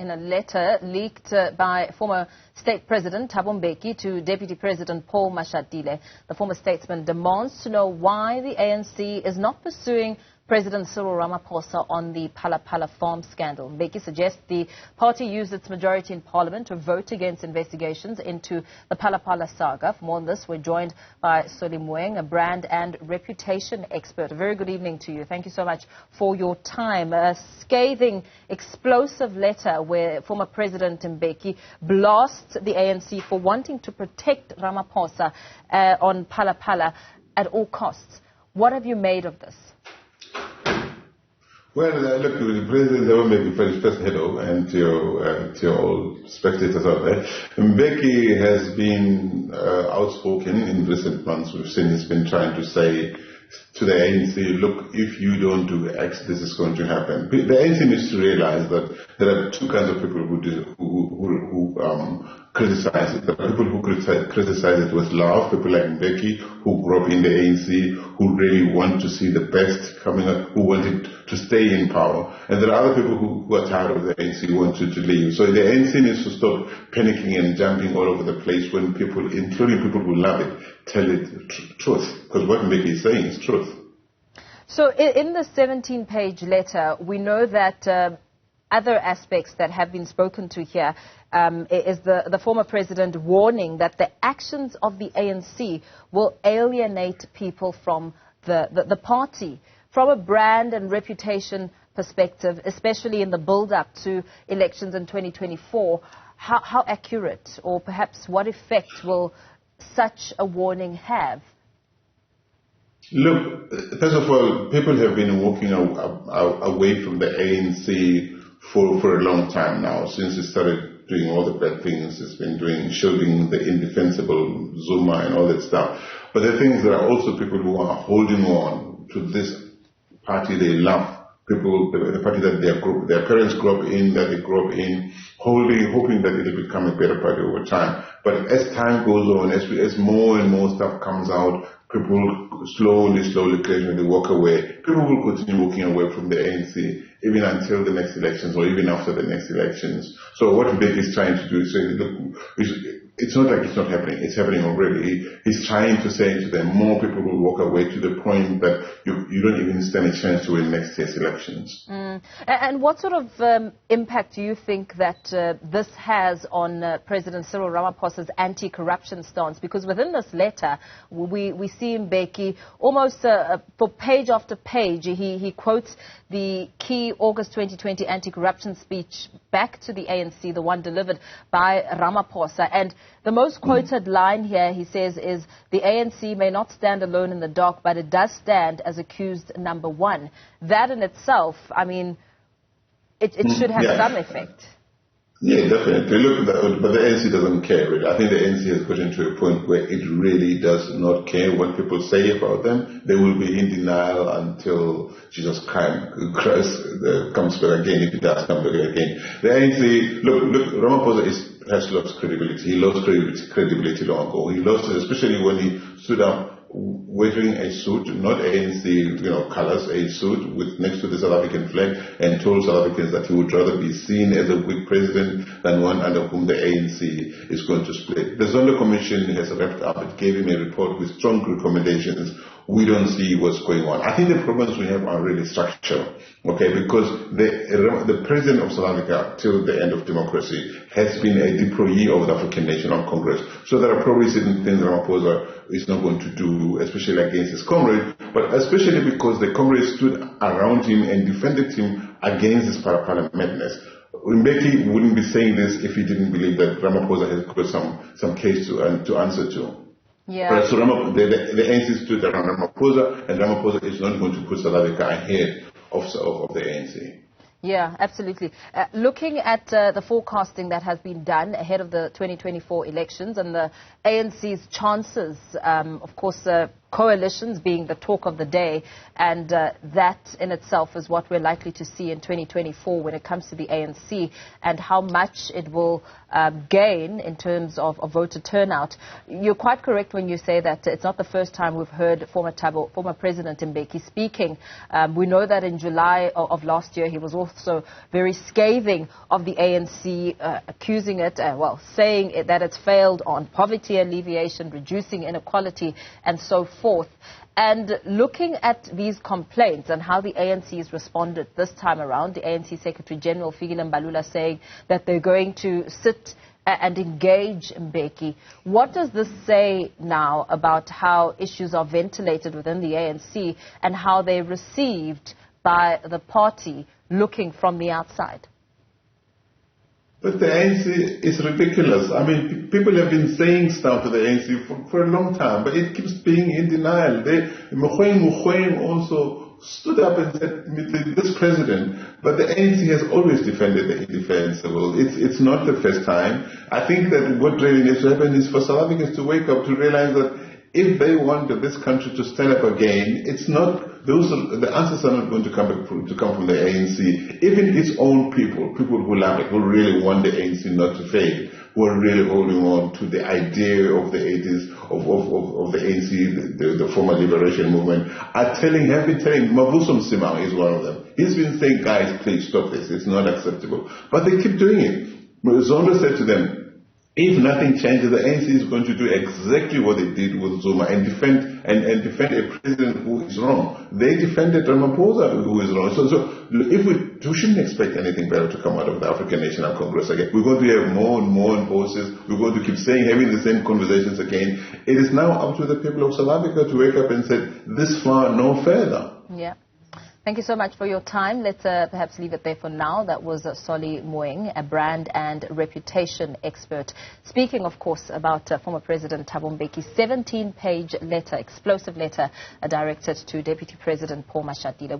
in a letter leaked by former State President Thabo Mbeki to Deputy President Paul Mashatile. The former statesman demands to know why the ANC is not pursuing President Cyril Ramaphosa on the Phala Phala Farm scandal. Mbeki suggests the party used its majority in parliament to vote against investigations into the Phala Phala saga. For more on this, we're joined by Solly Moeng, a brand and reputation expert. A very good evening to you. Thank you so much for your time. A scathing, explosive letter where former President Mbeki blasts the ANC for wanting to protect Ramaphosa on Phala Phala at all costs. What have you made of this? Well, look, President Thabo Mbeki, first hello, and to your all spectators out there. Mbeki has been outspoken in recent months. We've seen he's been trying to say to the ANC, look, if you don't do X, this is going to happen. The ANC needs to realize that there are two kinds of people who criticize it. There are people who criticize it with love, people like Mbeki, who grew up in the ANC, who really want to see the best coming up, who wanted to stay in power. And there are other people who are tired of the ANC, who want to leave. So the ANC needs to stop panicking and jumping all over the place when people, including people who love it, tell it truth. Because what Mbeki is saying is truth. So in the 17-page letter, we know that other aspects that have been spoken to here is the former president warning that the actions of the ANC will alienate people from the party. From a brand and reputation perspective, especially in the build-up to elections in 2024, how accurate or perhaps what effect will such a warning have? Look, first of all, people have been walking away from the ANC for a long time now, since it started doing all the bad things it's been doing, shielding the indefensible Zuma and all that stuff. But the thing is, there are also people who are holding on to this party they love. People, the party that their parents grew up in, that they grew up in, hoping that it will become a better party over time. But as time goes on, as more and more stuff comes out, people slowly, gradually walk away. People will continue walking away from the ANC even until the next elections or even after the next elections. So what Mbeki is trying to do is say, look, it's not like it's not happening. It's happening already. He's trying to say to them, more people will walk away to the point that you don't even stand a chance to win next year's elections. And what sort of impact do you think that this has on President Cyril Ramaphosa's anti-corruption stance? Because within this letter, we see Mbeki almost for page after page, he quotes the key August 2020 anti-corruption speech back to the ANC, the one delivered by Ramaphosa. And the most quoted line here, he says, is the ANC may not stand alone in the dark, but it does stand as accused number one. That in itself, I mean, it should have some effect. Yeah, definitely. Look, but the ANC doesn't care, really. I think the ANC has gotten to a point where it really does not care what people say about them. They will be in denial until Jesus Christ comes back again, if it does come back again. The ANC, look, Ramaphosa has lost credibility. He lost credibility long ago. He lost it, especially when he stood up wearing a suit, not ANC, colors, a suit with next to the South African flag, and told South Africans that he would rather be seen as a weak president than one under whom the ANC is going to split. The Zondo Commission has wrapped up. It gave him a report with strong recommendations. We don't see what's going on. I think the problems we have are really structural, okay, because the president of South Africa, till the end of democracy, has been a deployee of the African National Congress. So there are probably certain things Ramaphosa is not going to do, especially against his comrade, but especially because the comrades stood around him and defended him against this Phala Phala madness. Mbeki wouldn't be saying this if he didn't believe that Ramaphosa has got some case to answer to. Yeah. So the ANC stood around Ramaphosa, and Ramaphosa is not going to put South Africa ahead of the ANC. Yeah, absolutely. Looking at the forecasting that has been done ahead of the 2024 elections and the ANC's chances, of course, coalitions being the talk of the day, and that in itself is what we're likely to see in 2024 when it comes to the ANC and how much it will gain in terms of voter turnout. You're quite correct when you say that it's not the first time we've heard former President Mbeki speaking. We know that in July of last year he was also very scathing of the ANC, accusing it, saying that it's failed on poverty alleviation, reducing inequality, and so forth. And looking at these complaints and how the ANC has responded this time around, the ANC Secretary General Fikile Mbalula saying that they're going to sit and engage Mbeki. What does this say now about how issues are ventilated within the ANC and how they're received by the party looking from the outside? But the ANC is ridiculous. I mean, people have been saying stuff to the ANC for a long time, but it keeps being in denial. Moeng also stood up and said, this president, but the ANC has always defended the indefensible. It's not the first time. I think that what really needs to happen is for South Africans to wake up to realize that if they want this country to stand up again, it's not the answers are not going to come from the ANC. Even its own people who love it, who really want the ANC not to fail, who are really holding on to the idea of the 80s, of the ANC, the former liberation movement, have been telling, Mavuso Msimang is one of them. He's been saying, guys, please stop this, it's not acceptable. But they keep doing it. Zondo said to them, if nothing changes, the ANC is going to do exactly what they did with Zuma and defend a president who is wrong. They defended Ramaphosa who is wrong. So if we shouldn't expect anything better to come out of the African National Congress again. We're going to have more and more voices. We're going to keep having the same conversations again. It is now up to the people of South Africa to wake up and say, this far, no further. Yeah. Thank you so much for your time. Let's perhaps leave it there for now. That was Solly Moeng, a brand and reputation expert, speaking, of course, about former President Thabo Mbeki's 17-page letter, explosive letter, directed to Deputy President Paul Mashatile.